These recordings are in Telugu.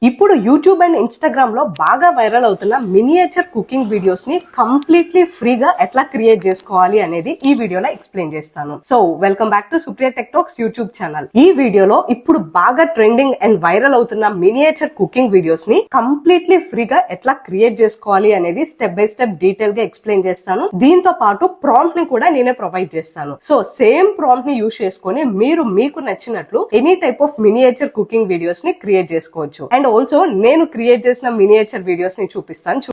ఇప్పుడు యూట్యూబ్ అండ్ ఇన్స్టాగ్రామ్ లో బాగా వైరల్ అవుతున్న మినియేచర్ కుకింగ్ వీడియోస్ ని కంప్లీట్లీ ఫ్రీగా ఎట్లా క్రియేట్ చేసుకోవాలి అనేది ఈ వీడియోలో ఎక్స్ప్లెయిన్ చేస్తాను. So welcome back to Supriya tech talks YouTube channel. ఈ వీడియోలో ఇప్పుడు బాగా ట్రెండింగ్ అండ్ వైరల్ అవుతున్న మినియేచర్ కుకింగ్ వీడియోస్ ని కంప్లీట్లీ ఫ్రీగా ఎట్లా క్రియేట్ చేసుకోవాలి అనేది స్టెప్ బై స్టెప్ డీటెయిల్ గా ఎక్స్ప్లెయిన్ చేస్తాను. దీంతో పాటు ప్రాంప్ట్ ని కూడా నేనే ప్రొవైడ్ చేస్తాను. సో సేమ్ ప్రాంప్ట్ ని యూజ్ చేసుకొని మీరు మీకు నచ్చినట్లు any type of miniature cooking videos ని క్రియేట్ చేసుకోవచ్చు. అండ్ ఆల్సో నేను క్రియేట్ చేసిన మినియేచర్ వీడియోస్ ని చూపిస్తాను.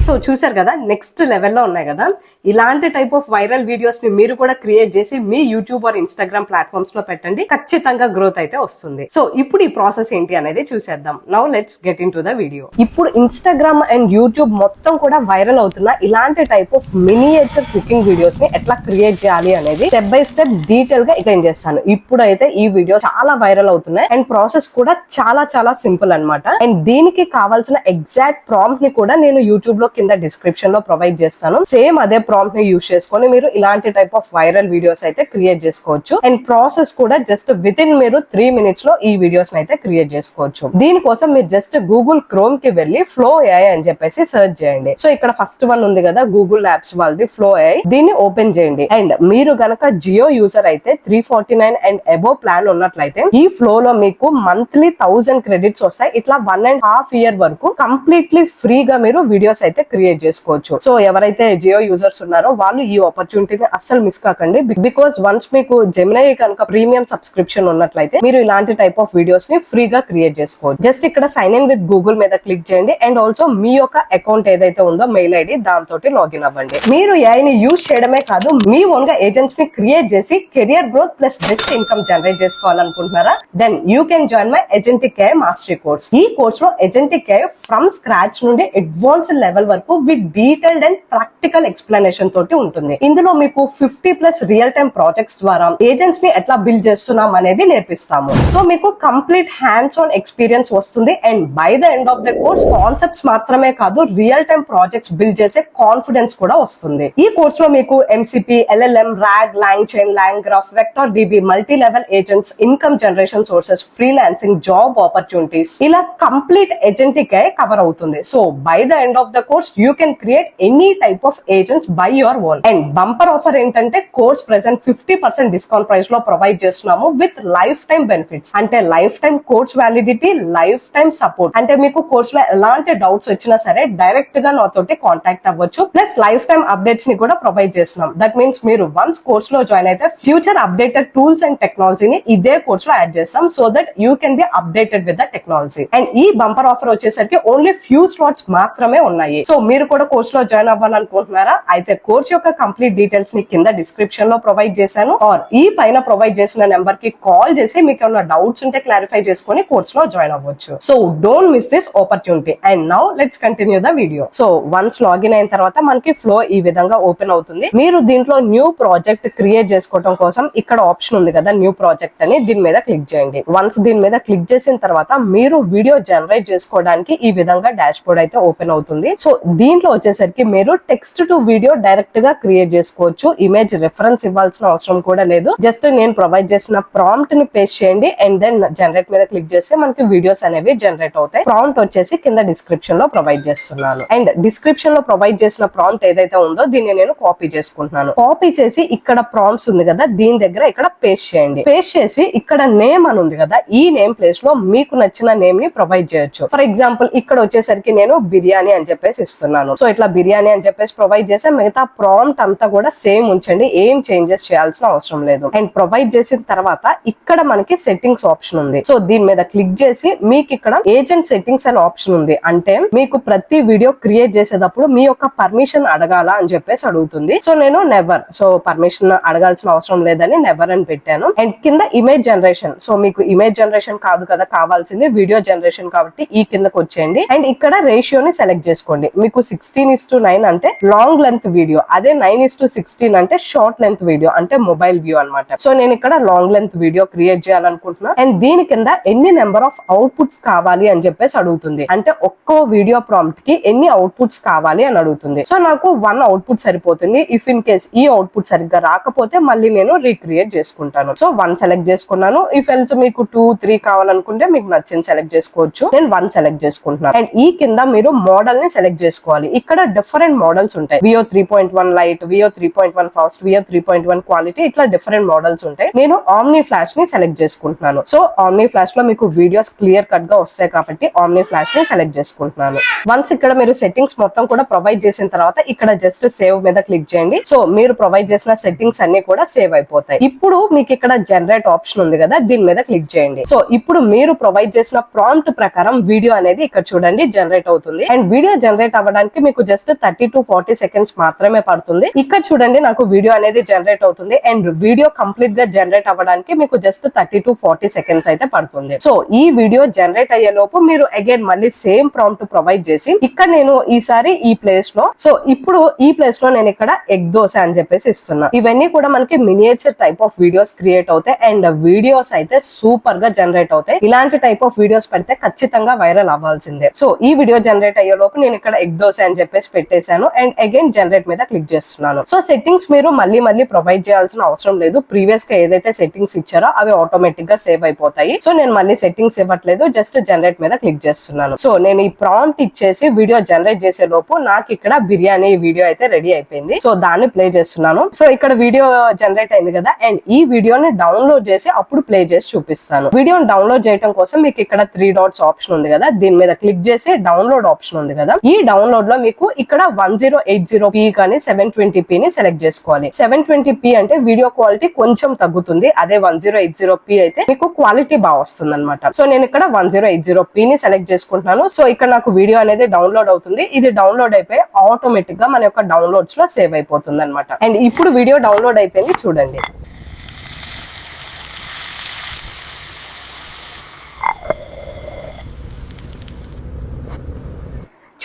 సో చూసారు కదా, నెక్స్ట్ లెవెల్లో ఉన్నాయి కదా. ఇలాంటి టైప్ ఆఫ్ వైరల్ వీడియోస్ ని మీరు కూడా క్రియేట్ చేసి మీ యూట్యూబ్ ఆర్ ఇన్స్టాగ్రామ్ ప్లాట్ఫామ్స్ లో పెట్టండి. ఖచ్చితంగా గ్రోత్ అయితే వస్తుంది. సో ఇప్పుడు ఈ ప్రాసెస్ ఏంటి అనేది చూసేద్దాం. Now let's get in to the video. ఇప్పుడు ఇన్స్టాగ్రామ్ అండ్ యూట్యూబ్ మొత్తం కూడా వైరల్ అవుతున్న ఇలాంటి type of miniature cooking videos ని ఎట్లా క్రియేట్ చేయాలి అనేది స్టెప్ బై స్టెప్ డీటెయిల్ గా ఎక్స్ప్లెయిన్ చేస్తాను. ఇప్పుడైతే ఈ వీడియో చాలా వైరల్ అవుతున్నాయి అండ్ ప్రాసెస్ కూడా చాలా సింపుల్ అన్నమాట. అండ్ దీనికి కావాల్సిన ఎగ్జాక్ట్ ప్రాంప్ట్ ని కూడా నేను యూట్యూబ్ లో కింద డిస్క్రిప్షన్ లో ప్రొవైడ్ చేస్తాను. సేమ్ అదే ప్రాంప్ట్ ని యూజ్ చేసుకొని మీరు ఇలాంటి టైప్ ఆఫ్ వైరల్ వీడియోస్ అయితే క్రియేట్ చేసుకోవచ్చు. అండ్ ప్రాసెస్ కూడా జస్ట్ విత్ ఇన్ మీరు 3 minutes లో ఈ వీడియోస్ అయితే క్రియేట్ చేసుకోవచ్చు. దీనికోసం మీరు జస్ట్ గూగుల్ క్రోమ్ కి వెళ్ళి ఫ్లో AI అని చెప్పేసి సెర్చ్ చేయండి. సో ఇక్కడ ఫస్ట్ వన్ ఉంది కదా, గూగుల్ యాప్స్ వాళ్ళది ఫ్లో AI. దీన్ని ఓపెన్ చేయండి. అండ్ మీరు గనక జియో యూజర్ అయితే 349 అండ్ అబోవ్ ప్లాన్ ఉన్నట్లయితే ఈ ఫ్లో లో మీకు మంత్లీ 1000 క్రెడిట్స్ వస్తాయి. ఇట్లా 1.5 year వరకు కంప్లీట్లీ ఫ్రీగా మీరు వీడియోస్ అయితే క్రియేట్ చేసుకోవచ్చు. సో ఎవరైతే జియో యూజర్స్ ఉన్నారో వాళ్ళు ఈ ఆపర్చునిటీని అస్సలు మిస్ కాకండి. బికాస్ వన్స్ మీకు జెమినై కనుక ప్రీమియం సబ్స్క్రిప్షన్ ఉన్నట్లయితే మీరు ఇలాంటి టైప్ ఆఫ్ వీడియోస్ ని ఫ్రీగా క్రియేట్ చేసుకోవచ్చు. జస్ట్ ఇక్కడ సైన్ ఇన్ విత్ గూగుల్ మీద క్లిక్ చేయండి. అండ్ ఆల్సో మీ యొక్క అకౌంట్ ఏదైతే ఉందో మెయిల్ ఐడి దాంతో లాగిన్ అవ్వండి. మీరు AI ని యూజ్ చేయడమే కాదు, మీ ఓన్ గా ఏజెంట్స్ ని క్రియేట్ చేసి career growth plus best income generate చేసుకోవాలనుకుంటున్నారా? Then you can join my agentic AI mastery course. ఈ కోర్స్ లో ఏజెంటిక్ AI ఫ్రమ్ స్క్రాచ్ నుండి అడ్వాన్స్ లెవెల్ వరకు with detailed and practical explanation తోటి ఉంటుంది. ఇందులో మీకు 50+ రియల్ టైమ్ ప్రాజెక్ట్స్ ద్వారా ఏజెంట్స్ ని ఎట్లా బిల్డ్ చేస్తున్నాం అనేది నేర్పిస్తాము. సో మీకు కంప్లీట్ హ్యాండ్స్ ఆన్ ఎక్స్పీరియన్స్ వస్తుంది. And by the end of the course concepts మాత్రమే కాదు, రియల్ టైమ్ ప్రాజెక్ట్స్ బిల్డ్ చేసే కాన్ఫిడెన్స్ కూడా వస్తుంది. ఈ కోర్స్ లో మీకు MCP, LLM, RAG, LangChain, LangGraph, Vector DB, multi level agents, income generation sources, freelancing, job opportunities, ఇలా కంప్లీట్ ఏజెంటిక్ AI కవర్ అవుతుంది. So by the end of the course you can create any type of agents by your own. And bumper offer ఏంటంటే కోర్స్ ప్రెసెంట్ 50% డిస్కౌంట్ ప్రైస్ లో ప్రొవైడ్ చేస్తున్నాము విత్ లైఫ్ టైమ్ బెనిఫిట్స్. అంటే life time course validity, life time support. అంటే మీకు కోర్స్ లో ఎలాంటి డౌట్స్ వచ్చినా సరే డైరెక్ట్ గా నాతోటి కాంటాక్ట్ అవ్వచ్చు. ప్లస్ లైఫ్ టైమ్ అప్డేట్స్ ని కూడా ప్రొవైడ్ చేస్తున్నాం. దట్ మీన్స్ మీరు వన్స్ కోర్స్ లో జాయిన్ అయితే ఫ్యూచర్ అప్డేటెడ్ టూల్స్ అండ్ టెక్నాలజీని ఇదే కోర్స్ లో యాడ్ చేస్తాం. So that you can be updated with the technology. And ఈ బంపర్ ఆఫర్ వచ్చేసరికి ఓన్లీ ఫ్యూ స్లాట్స్ మాత్రమే ఉన్నాయి. సో మీరు కూడా కోర్స్ లో జాయిన్ అవ్వాలనుకుంటున్నారా? అయితే కోర్స్ యొక్క కంప్లీట్ డీటెయిల్స్ ని కింద డిస్క్రిప్షన్ లో ప్రొవైడ్ చేశాను. ఆర్ ఈ పైన ప్రొవైడ్ చేసిన నెంబర్ కి కాల్ చేసి మీకు ఏమైనా డౌట్స్ ఉంటే క్లారిఫై చేసుకొని కోర్స్ లో జాయిన్ అవ్వచ్చు. So don't miss this opportunity. And now let's continue the video. So once login అయిన తర్వాత మనకి ఫ్లో ఈ విధంగా ఓపెన్ అవుతుంది. మీరు దీంట్లో న్యూ ప్రాజెక్ట్ క్రియేట్ చేసుకోవడం కోసం ఇక్కడ ఆప్షన్ ఉంది కదా, న్యూ ప్రాజెక్ట్ అని, దీని మీద క్లిక్ చేయండి. వన్స్ దీని మీద క్లిక్ చేసిన తర్వాత మీరు వీడియో జనరేట్ చేసుకోవడానికి ఈ విధంగా డాష్ బోర్డ్ అయితే ఓపెన్ అవుతుంది. సో దీంట్లో వచ్చేసరికి మీరు టెక్స్ట్ టు వీడియో డైరెక్ట్ గా క్రియేట్ చేసుకోవచ్చు. ఇమేజ్ రిఫరెన్స్ ఇవ్వాల్సిన అవసరం కూడా లేదు. జస్ట్ నేను ప్రొవైడ్ చేసిన ప్రాంప్ట్ ని పేస్ట్ చేయండి అండ్ దెన్ జనరేట్ మీద క్లిక్ చేస్తే మనకి వీడియోస్ అనేవి జనరేట్ అవుతాయి. ప్రాంప్ట్ వచ్చేసి కింద డిస్క్రిప్షన్ లో ప్రొవైడ్ చేస్తున్నాను. అండ్ డిస్క్రిప్షన్ లో ప్రొవైడ్ చేసిన ప్రాంప్ట్ ఏదైతే ఉందో దీన్ని నేను కాపీ చేసుకుంటున్నాను. కాపీ చేసి ఇక్కడ ప్రాంప్ట్స్ ఉంది కదా, దీని దగ్గర ఇక్కడ పేస్ట్ చేయండి. పేస్ట్ చేసి ఇక్కడ నేమ్ అని ఉంది కదా, ఈ నేమ్ ప్లేస్ లో మీకు నచ్చిన నేమ్ ని ప్రొవైడ్ చేయొచ్చు. ఫర్ ఎగ్జాంపుల్ ఇక్కడ వచ్చేసరికి నేను బిర్యానీ అని చెప్పేసి ఇస్తున్నాను. సో ఇట్లా బిర్యానీ అని చెప్పేసి ప్రొవైడ్ చేసే మిగతా ప్రాంప్ట్ అంతా కూడా సేమ్ ఉంచండి, ఏం చేంజెస్ చేయాల్సిన అవసరం లేదు. అండ్ ప్రొవైడ్ చేసిన తర్వాత ఇక్కడ మనకి సెట్టింగ్స్ ఆప్షన్ ఉంది. సో దీని మీద క్లిక్ చేసి మీకు ఇక్కడ ఏజెంట్ సెట్టింగ్స్ అనే ఆప్షన్ ఉంది. అంటే మీకు ప్రతి వీడియో క్రియేట్ చేసేటప్పుడు మీ యొక్క పర్మిషన్ అడగాల అని చెప్పేసి అడుగుతుంది. సో నేను నెవర్, సో పర్మిషన్ అడగాల్సిన అవసరం లేదని నెవర్ అని పెట్టాను. అండ్ కింద ఇమేజ్ జనరేషన్, సో మీకు ఇమేజ్ జనరేషన్ కాదు కదా కావాల్సింది, వీడియో జనరేషన్ కాబట్టి ఈ కిందకి వచ్చేయండి. అండ్ ఇక్కడ రేషియోని సెలెక్ట్ చేసుకోండి. మీకు 16:9 అంటే లాంగ్ లెంత్ వీడియో, అదే 9:16 అంటే షార్ట్ లెంత్ వీడియో అంటే మొబైల్ వ్యూ అనమాట. సో నేను ఇక్కడ లాంగ్ లెంత్ వీడియో క్రియేట్ చేయాలనుకుంటున్నా. అండ్ దీని కింద ఎన్ని నెంబర్ ఆఫ్ అవుట్పుట్స్ కావాలి అని చెప్పేసి అడుగుతుంది. అంటే ఒక్కో వీడియో ప్రాంప్ట్ కి ఎన్ని అవుట్పుట్స్ కావాలి అని అడుగుతుంది. సో నాకు 1 అవుట్పుట్ సరిపోతుంది. ఇఫ్ ఇన్ కేస్ ఈ అవుట్పుట్ సరిగ్గా రాకపోతే మళ్ళీ నేను రీక్రియేట్ చేసుకుంటాను. సో 1 సెలెక్ట్ చేసుకున్నాను. ఇఫ్ ఎల్స్ మీకు 2, 3 కావాలనుకుంటే మీకు నచ్చింది సెలెక్ట్ చేసుకోవచ్చు. నేను 1 సెలెక్ట్ చేసుకుంటున్నాను. అండ్ ఈ కింద మీరు మోడల్ ని సెలెక్ట్ చేసుకోవాలి. ఇక్కడ డిఫరెంట్ మోడల్స్ ఉంటాయి. Veo 3.1 light, Veo 3.1 fast, Veo 3.1 quality, ఇట్లా డిఫరెంట్ మోడల్స్ ఉంటాయి. నేను ఆమ్ని ఫ్లాష్ ని సెలెక్ట్ చేసుకుంటున్నాను. సో ఆమ్ని ఫ్లాష్ లో మీకు వీడియోస్ క్లియర్ కట్ గా వస్తాయి కాబట్టి ఆమ్ని ఫ్లాష్ ని సెలెక్ట్ చేసుకుంటున్నాను. వన్స్ ఇక్కడ మీరు సెట్టింగ్స్ మొత్తం కూడా ప్రొవైడ్ చేసిన తర్వాత ఇక్కడ జస్ట్ సేవ్ మీద క్లిక్ చేయండి. సో మీరు ప్రొవైడ్ చేసిన సెట్టింగ్స్ అన్ని కూడా సేవ్ అయిపోతాయి. ఇప్పుడు మీకు ఇక్కడ జనరేట్ ఆప్షన్ ఉంది కదా, దీని మీద క్లిక్ చేయండి. సో ఇప్పుడు మీరు ప్రొవైడ్ చేసిన ప్రాంప్ట్ ప్రకారం వీడియో అనేది ఇక్కడ చూడండి జనరేట్ అవుతుంది. అండ్ వీడియో జనరేట్ అవ్వడానికి మీకు జస్ట్ 30 to 40 సెకండ్స్ మాత్రమే పడుతుంది. ఇక్కడ చూడండి నాకు వీడియో అనేది జనరేట్ అవుతుంది. అండ్ వీడియో కంప్లీట్ గా జనరేట్ అవ్వడానికి మీకు జస్ట్ 30 to 40 సెకండ్స్ అయితే పడుతుంది. సో ఈ వీడియో జనరేట్ అయ్యే లోపు మీరు అగైన్ మళ్ళీ సేమ్ ప్రాంప్ట్ ప్రొవైడ్ చేసి ఇక్కడ నేను ఈసారి ఈ ప్లేస్ లో, సో ఇప్పుడు ఈ ప్లేస్ లో నేను ఇక్కడ ఎగ్ దోశ అని చెప్పేసి ఇస్తున్నా. ఇవన్నీ కూడా మనకి miniature type of videos create అవుతాయి. అండ్ వీడియోస్ అయితే సూపర్ గా జనరేట్ అవుతాయి. ఇలాంటి టైప్ ఆఫ్ వీడియోస్ పెడితే ఖచ్చితంగా వైరల్ అవ్వాల్సిందే. సో ఈ వీడియో జనరేట్ అయ్యే లోపు నేను ఇక్కడ ఎగ్ దోశ అని చెప్పేసి పెట్టేశాను. అండ్ అగైన్ జనరేట్ మీద క్లిక్ చేస్తున్నాను. సో సెట్టింగ్స్ మీరు మళ్ళీ ప్రొవైడ్ చేయాల్సిన అవసరం లేదు. ప్రీవియస్ గా ఏదైతే సెట్టింగ్స్ ఇచ్చారో అవి ఆటోమేటిక్ గా సేవ్ అయిపోతాయి. సో నేను మళ్ళీ సెట్టింగ్స్ ఇవ్వట్లేదు, జస్ట్ జనరేట్ మీద క్లిక్ చేస్తున్నాను. సో నేను ఈ ప్రాంప్ట్ ఇచ్చేసి వీడియో జనరేట్ చేసే లోపు నాకు ఇక్కడ బిర్యానీ వీడియో అయితే రెడీ అయిపోయింది. సో దాన్ని ప్లే చేస్తున్నాను. సో ఇక్కడ వీడియో జనరేట్ అయింది కదా, అండ్ ఈ వీడియోని డౌన్లోడ్ చేసి అప్పుడు ప్లే చేసి చూపిస్తాను. వీడియోని డౌన్లోడ్ చేయడం కోసం మీకు ఇక్కడ 3 డాట్స్ ఆప్షన్ ఉంది కదా, దీని మీద క్లిక్ చేసి డౌన్లోడ్ ఆప్షన్ ఉంది కదా, ఈ డౌన్లోడ్ లో మీకు ఇక్కడ 1080p కానీ 720p ని సెలెక్ట్ చేసుకోవాలి. 720p అంటే వీడియో క్వాలిటీ కొంచెం తగ్గుతుంది, అదే 1080p అయితే మీకు క్వాలిటీ బాగా వస్తుంది అనమాట. సో నేను ఇక్కడ 1080p ని సెలెక్ట్ చేసుకుంటున్నాను. సో ఇక్కడ నాకు వీడియో అనేది డౌన్లోడ్ అవుతుంది. ఇది డౌన్లోడ్ అయిపోయి ఆటోమేటిక్ గా మన యొక్క డౌన్లోడ్స్ లో సేవ్ అయిపోతుంది అనమాట. అండ్ ఇప్పుడు వీడియో డౌన్లోడ్ అయిపోయింది చూడండి.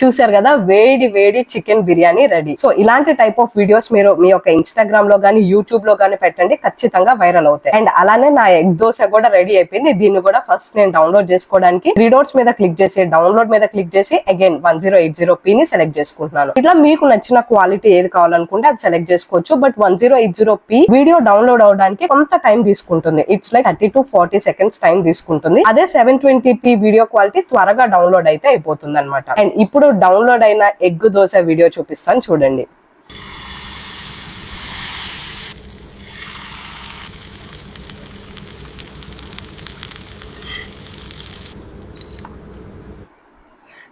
చూసారు కదా, వేడి వేడి చికెన్ బిర్యానీ రెడీ. సో ఇలాంటి టైప్ ఆఫ్ వీడియోస్ మీరు మీ యొక్క ఇన్స్టాగ్రామ్ లో గానీ యూట్యూబ్ లో గానీ పెట్టండి, ఖచ్చితంగా వైరల్ అవుతాయి. అండ్ అలానే నా ఎగ్ దోశ కూడా రెడీ అయిపోయింది. దీన్ని కూడా ఫస్ట్ నేను డౌన్లోడ్ చేసుకోవడానికి 3 డాట్స్ మీద క్లిక్ చేసి డౌన్లోడ్ మీద క్లిక్ చేసి అగైన్ 1080p ని సెలెక్ట్ చేసుకుంటున్నాను. ఇట్లా మీకు నచ్చిన క్వాలిటీ ఏది కావాలనుకుంటే అది సెలెక్ట్ చేసుకోవచ్చు. బట్ 1080p వీడియో డౌన్లోడ్ అవడానికి కొంత టైం తీసుకుంటుంది. It's like 30 to 40 seconds time తీసుకుంటుంది. అదే 720p వీడియో క్వాలిటీ త్వరగా డౌన్లోడ్ అయితే అయిపోతుంది అనమాట. అండ్ ఇప్పుడు డౌన్లోడ్ అయిన ఎగ్ దోశ వీడియో చూపిస్తాను చూడండి.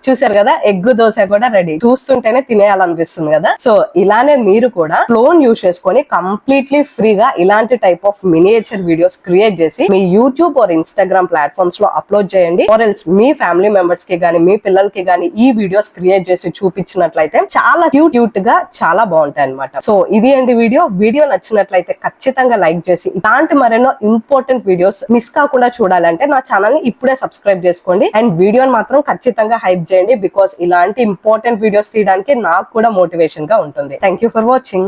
చూసారు కదా, ఎగ్ దోశ కూడా రెడీ. చూస్తుంటేనే తినేయాలనిపిస్తుంది కదా. సో ఇలానే మీరు కూడా ఫ్లోన్ యూజ్ చేసుకొని కంప్లీట్లీ ఫ్రీగా ఇలాంటి type of miniature videos create చేసి మీ యూట్యూబ్ ఆర్ ఇన్స్టాగ్రామ్ ప్లాట్ఫామ్స్ లో అప్లోడ్ చేయండి. Or else me family members కి గానీ మీ పిల్లలకి గానీ ఈ వీడియోస్ క్రియేట్ చేసి చూపించినట్లయితే చాలా క్యూట్ గా చాలా బాగుంటాయి అనమాట. సో ఇది అండి వీడియో నచ్చినట్లయితే ఖచ్చితంగా లైక్ చేసి ఇలాంటి మరెన్నో ఇంపార్టెంట్ వీడియోస్ మిస్ కాకుండా చూడాలంటే నా ఛానల్ ని ఇప్పుడే సబ్స్క్రైబ్ చేసుకోండి. అండ్ వీడియోని మాత్రం ఖచ్చితంగా హైప్ చేయండి, బికాస్ ఇలాంటి ఇంపార్టెంట్ వీడియోస్ తీయడానికి నాకు కూడా మోటివేషన్ గా ఉంటుంది. Thank you for watching.